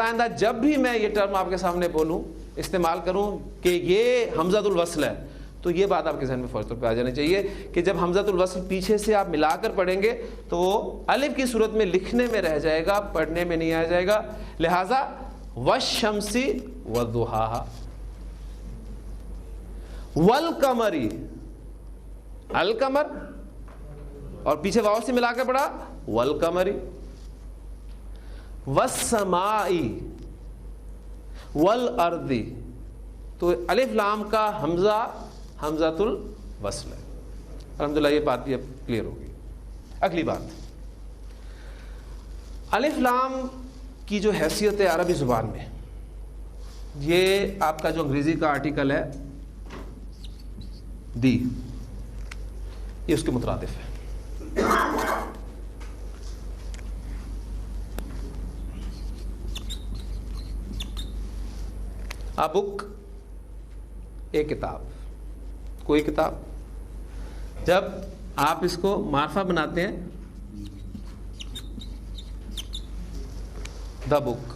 آئندہ جب بھی میں یہ ٹرم آپ کے سامنے بولوں استعمال کروں کہ یہ حمزۃ الوصل ہے تو یہ بات آپ کے ذہن میں فوری طور پہ آ جانی چاہیے کہ جب حمزۃ الوصل پیچھے سے آپ ملا کر پڑھیں گے تو وہ الف کی صورت میں لکھنے میں رہ جائے گا، پڑھنے میں نہیں آ جائے گا. لہذا والشمس وضحاها والقمر، القمر اور پیچھے واو سے ملا کے پڑھا والقمر، والسماء والارض. تو الف لام کا حمزہ حمزۃ الوصل ہے. الحمدللہ یہ بات بھی اب کلیئر ہوگی. اگلی بات، الف لام کی جو حیثیت ہے عربی زبان میں، یہ آپ کا جو انگریزی کا آرٹیکل ہے دی، یہ اس کے مترادف ہے. a book، ایک کتاب، کوئی کتاب. جب آپ اس کو معرفہ بناتے ہیں دا بک،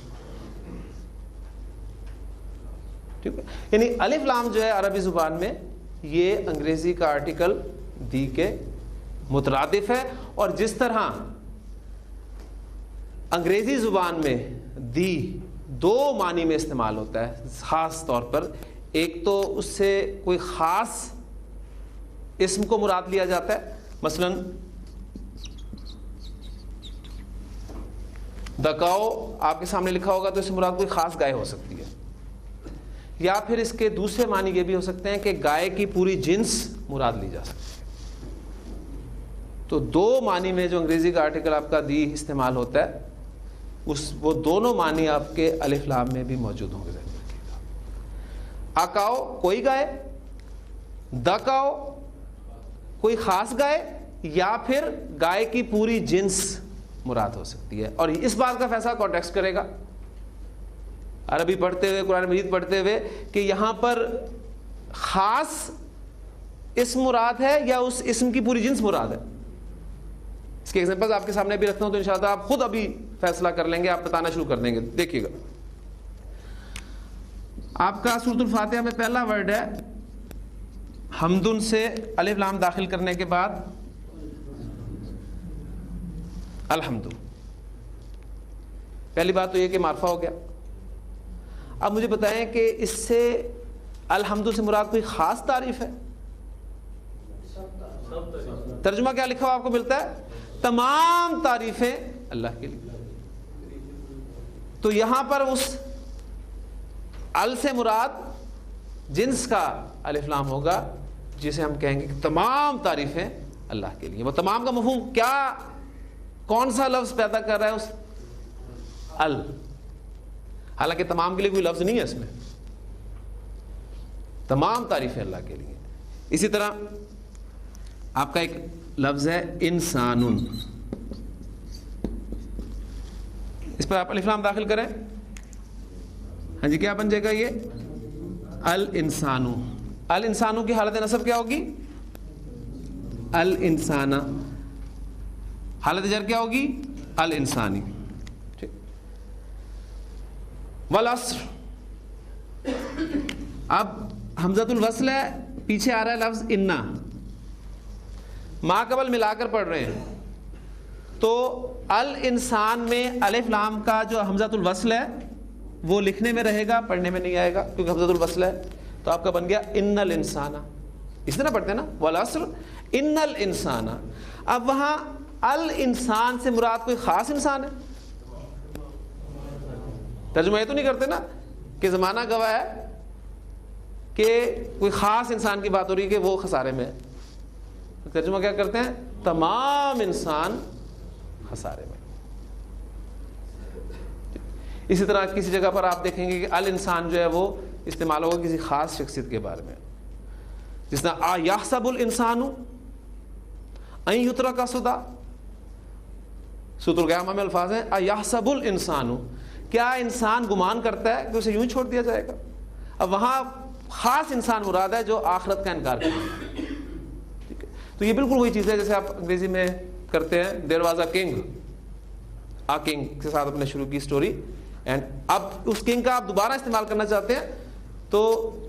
ٹھیک ہے، یعنی الف لام جو ہے عربی زبان میں یہ انگریزی کا آرٹیکل دی کے مترادف ہے. اور جس طرح انگریزی زبان میں دی دو معنی میں استعمال ہوتا ہے خاص طور پر، ایک تو اس سے کوئی خاص اسم کو مراد لیا جاتا ہے، مثلا دا کاؤ آپ کے سامنے لکھا ہوگا تو اس سے مراد کوئی خاص گائے ہو سکتی ہے، یا پھر اس کے دوسرے معنی یہ بھی ہو سکتے ہیں کہ گائے کی پوری جنس مراد لی جا سکتی ہے. تو دو معنی میں جو انگریزی کا آرٹیکل آپ کا دی استعمال ہوتا ہے، وہ دونوں معنی آپ کے الف لام میں بھی موجود ہوں گے. ذہن میں رکھیے گا. اکاؤ کوئی گائے، دکاؤ کوئی خاص گائے، یا پھر گائے کی پوری جنس مراد ہو سکتی ہے. اور اس بات کا فیصلہ کانٹیکسٹ کرے گا عربی پڑھتے ہوئے، قرآن مجید پڑھتے ہوئے، کہ یہاں پر خاص اسم مراد ہے یا اس اسم کی پوری جنس مراد ہے. اس کے ایگزامپل آپ کے سامنے بھی رکھتا ہوں تو انشاءاللہ آپ خود ابھی فیصلہ کر لیں گے، آپ بتانا شروع کر دیں گے. دیکھیے گا، آپ کا سورۃ الفاتحہ میں پہلا ورڈ ہے حمدن سے الف لام داخل کرنے کے بعد الحمد. پہلی بات تو یہ کہ معرفہ ہو گیا. اب مجھے بتائیں کہ اس سے الحمد سے مراد کوئی خاص تعریف ہے؟ ترجمہ کیا لکھا ہوا آپ کو ملتا ہے؟ تمام تعریفیں اللہ کے لیے. تو یہاں پر اس ال سے مراد جنس کا الف لام ہوگا، جسے ہم کہیں گے کہ تمام تعریفیں اللہ کے لیے. وہ تمام کا مفہوم کیا، کون سا لفظ پیدا کر رہا ہے؟ اس ال. حالانکہ تمام کے لیے کوئی لفظ نہیں ہے اس میں، تمام تعریفیں اللہ کے لیے. اسی طرح آپ کا ایک لفظ ہے انسان، اس پر آپ الف لام داخل کریں، ہاں جی کیا بن جائے گا؟ یہ الانسانو. الانسانو کی حالت نصب کیا ہوگی؟ الانسانہ. حالت جر کیا ہوگی؟ الانسانی. ٹھیک. والعصر، اب حمزۃ الوصل ہے، پیچھے آ رہا ہے لفظ انا، ما قبل ملا کر پڑھ رہے ہیں، تو الانسان میں الف لام کا جو حمزۃ الوصل ہے وہ لکھنے میں رہے گا، پڑھنے میں نہیں آئے گا کیونکہ حمزۃ الوصل ہے. تو آپ کا بن گیا ان الانسان. اس طرح پڑھتے ہیں نا، والعصر ان الانسان. اب وہاں الانسان سے مراد کوئی خاص انسان ہے؟ ترجمہ یہ تو نہیں کرتے نا کہ زمانہ گواہ ہے کہ کوئی خاص انسان کی بات ہو رہی ہے کہ وہ خسارے میں ہے. ترجمہ کیا کرتے ہیں؟ تمام انسان خسارے میں. اسی طرح کسی جگہ پر آپ دیکھیں گے کہ الانسان جو ہے وہ استعمال ہوگا کسی خاص شخصیت کے بارے میں، جس طرح یحسب الانسان ان یترک سدی. سورۃ القیامہ میں الفاظ ہیں یحسب الانسان، کیا انسان گمان کرتا ہے کہ اسے یوں چھوڑ دیا جائے گا؟ اب وہاں خاص انسان مراد ہے جو آخرت کا انکار کرتا ہے. تو یہ بالکل وہی چیز ہے جیسے آپ انگریزی میں کرتے ہیں there was a king, a king کے ساتھ اپنے شروع کی سٹوری اینڈ اب اس کنگ کا آپ دوبارہ استعمال کرنا چاہتے ہیں تو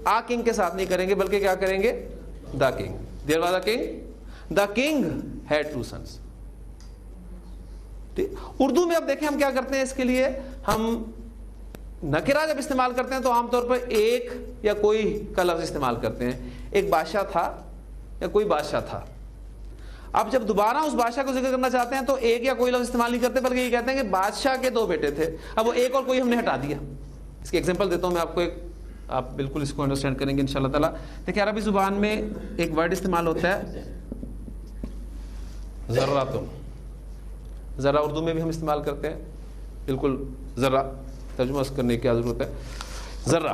آ کنگ کے ساتھ نہیں کریں گے بلکہ کیا کریں گے؟ The king. There was a king, the king had 2 sons. Urdu میں اب دیکھیں ہم کیا کرتے ہیں, اس کے لیے ہم نکرہ جب استعمال کرتے ہیں تو عام طور پر ایک یا کوئی کا لفظ استعمال کرتے ہیں. ایک بادشاہ تھا یا کوئی بادشاہ تھا. اب جب دوبارہ اس بادشاہ کو ذکر کرنا چاہتے ہیں تو ایک یا کوئی لفظ استعمال نہیں کرتے بلکہ یہ کہتے ہیں کہ بادشاہ کے 2 بیٹے تھے. اب وہ ایک اور کوئی ہم نے ہٹا دیا. اس کی ایگزامپل دیتا ہوں میں آپ کو, آپ بالکل اس کو انڈرسٹینڈ کریں گے انشاءاللہ تعالیٰ. دیکھیں عربی زبان میں ایک ورڈ استعمال ہوتا ہے ذراتن. ذرا اردو میں بھی ہم استعمال کرتے ہیں, بالکل ذرا ترجمہ کرنے کی کیا ضرورت ہے. ذرہ,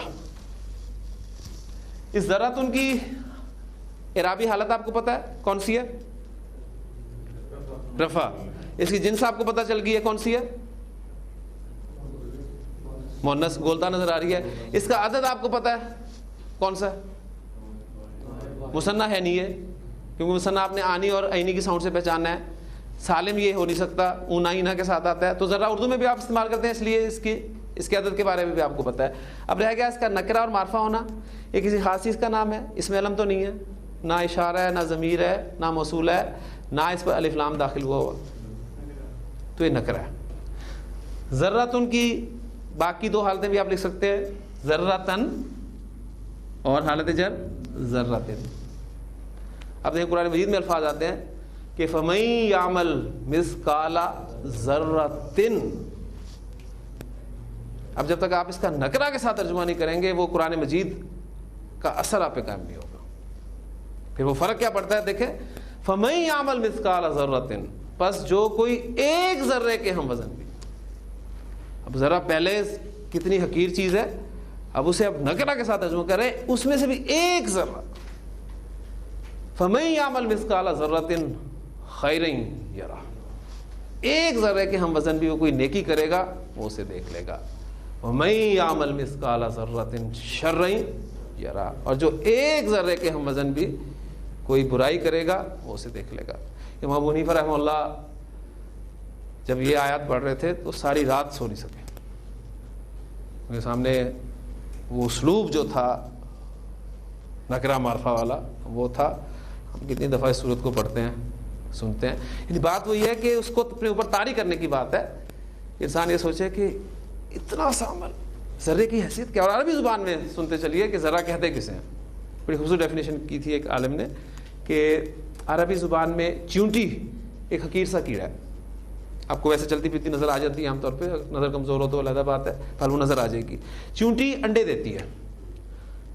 اس ذراتن کی اعرابی حالت آپ کو پتا ہے کون سی ہے؟ رفع. اس کی جنس آپ کو پتا چل گئی ہے کون سی ہے؟ مؤنث گولتا نظر آ رہی ہے. اس کا عدد آپ کو پتا ہے کون سا ہے؟ مثنیٰ ہے نہیں ہے, کیونکہ مثنیٰ آپ نے آنی اور عینی کی ساؤنڈ سے پہچاننا ہے. سالم یہ ہو نہیں سکتا, اونا اینا کے ساتھ آتا ہے. تو ذرا اردو میں بھی آپ استعمال کرتے ہیں, اس لیے اس کے عدد کے بارے میں بھی آپ کو پتا ہے. اب رہ گیا اس کا نکرہ اور معرفہ ہونا. یہ کسی خاص چیز کا نام ہے, اس میں علم تو نہیں ہے, نہ اشارہ ہے, نہ ضمیر ہے, نہ موصول ہے, نہ اس پر الف لام داخل ہوا ہوا, تو یہ نکرہ ہے. ذراتن کی باقی 2 حالتیں بھی آپ لکھ سکتے ہیں, ذراتن اور حالت جر ذراتن. اب دیکھیں قرآن مجید میں الفاظ آتے ہیں کہ فَمَن يَعْمَلْ مِثْقَالَ ذَرَّةٍ. اب جب تک آپ اس کا نکرہ کے ساتھ ترجمہ نہیں کریں گے وہ قرآن مجید کا اثر آپ پہ قائم نہیں ہوگا. پھر وہ فرق کیا پڑتا ہے دیکھیں, فَمَن يَعْمَلْ مِثْقَالَ ذَرَّةٍ, پس جو کوئی ایک ذرے کے ہم وزن بھی. اب ذرا پہلے کتنی حقیر چیز ہے, اب اسے اب نکرہ کے ساتھ ترجمہ کریں, اس میں سے بھی ایک ذرہ. فَمَن يَعْمَلْ مِثْقَالَ ذَرَّةٍ خَيْرًا يَرَهُ, ایک ذرے کے ہم وزن بھی وہ کوئی نیکی کرے گا وہ اسے دیکھ لے گا. وَمَن يَعْمَلْ مِثْقَالَ ذَرَّةٍ شَرًّا يَرَهُ, اور جو ایک ذرے کے ہم وزن بھی کوئی برائی کرے گا وہ اسے دیکھ لے گا. امام ابو حنیفہ رحمہ اللہ جب یہ آیات پڑھ رہے تھے تو ساری رات سو نہیں سکے. ان کے سامنے وہ اسلوب جو تھا نکرہ معرفہ والا وہ تھا. ہم کتنی دفعہ اس صورت کو پڑھتے ہیں سنتے ہیں. یعنی بات وہی ہے کہ اس کو اپنے اوپر طاری کرنے کی بات ہے. انسان یہ سوچے کہ اتنا سا عمل, ذرے کی حیثیت کیا. اور عربی زبان میں سنتے چلیے کہ ذرہ کہتے کسے ہیں. بڑی خوبصورت ڈیفینیشن کی تھی ایک عالم نے کہ عربی زبان میں چیونٹی ایک حقیر سا کیڑا ہے. آپ کو ویسے چلتی پھرتی نظر آ جاتی ہے عام طور پہ, نظر کمزور ہو تو علیحدہ بات ہے, پھل وہ نظر آ جائے گی. چیونٹی انڈے دیتی ہے.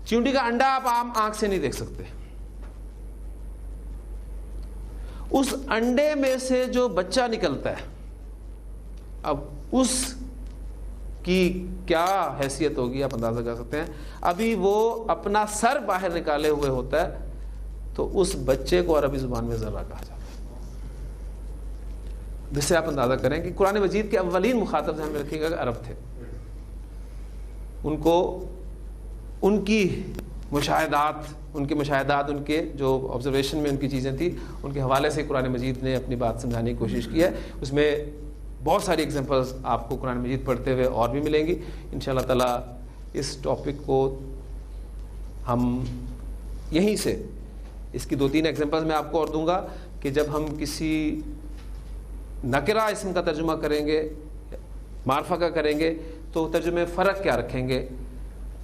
چیونٹی کا انڈا آپ عام آنکھ سے نہیں دیکھ سکتے. اس انڈے میں سے جو بچہ نکلتا ہے اب اس کی کیا حیثیت ہوگی آپ اندازہ کر سکتے ہیں. ابھی وہ اپنا سر باہر نکالے ہوئے ہوتا ہے تو اس بچے کو عربی زبان میں ذرہ کہا جاتا ہے. جس سے آپ اندازہ کریں کہ قرآن مجید کے اولین مخاطب ذہن میں رکھیے گا کہ عرب تھے. ان کو ان کی مشاہدات, ان کے جو آبزرویشن میں ان کی چیزیں تھیں, ان کے حوالے سے قرآن مجید نے اپنی بات سمجھانے کی کوشش کی ہے. اس میں بہت ساری ایگزامپلز آپ کو قرآن مجید پڑھتے ہوئے اور بھی ملیں گی انشاءاللہ تعالیٰ. اس ٹاپک کو ہم یہیں سے, اس کی 2-3 ایگزامپلز میں آپ کو اور دوں گا کہ جب ہم کسی نکرہ اسم کا ترجمہ کریں گے, معرفہ کا کریں گے, تو ترجمے فرق کیا رکھیں گے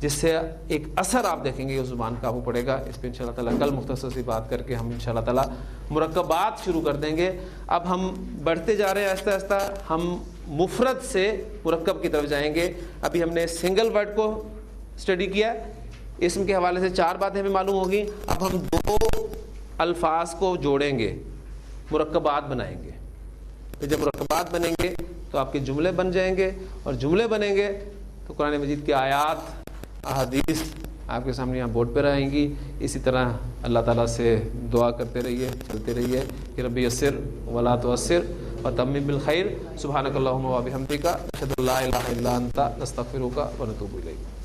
جس سے ایک اثر آپ دیکھیں گے اس زبان کا وہ پڑے گا. اس پہ انشاءاللہ تعالیٰ کل مختصر سی بات کر کے ہم انشاءاللہ تعالیٰ مرکبات شروع کر دیں گے. اب ہم بڑھتے جا رہے ہیں آہستہ آہستہ, ہم مفرد سے مرکب کی طرف جائیں گے. ابھی ہم نے سنگل ورڈ کو اسٹڈی کیا, اسم کے حوالے سے 4 باتیں ہمیں معلوم ہوگی. اب ہم 2 الفاظ کو جوڑیں گے, مرکبات بنائیں گے. پھر جب مرکبات بنیں گے تو آپ کے جملے بن جائیں گے, اور جملے بنیں گے تو قرآن مجید کی آیات احادیث آپ کے سامنے یہاں بورڈ پہ رہیں گی. اسی طرح اللہ تعالیٰ سے دعا کرتے رہیے, چلتے رہیے کہ رب یسر ولا تعسر وتمم بالخیر. سبحانک اللہم و بحمدک اشہد ان لا الہ الا انت نستغفرک ونتوب الیک.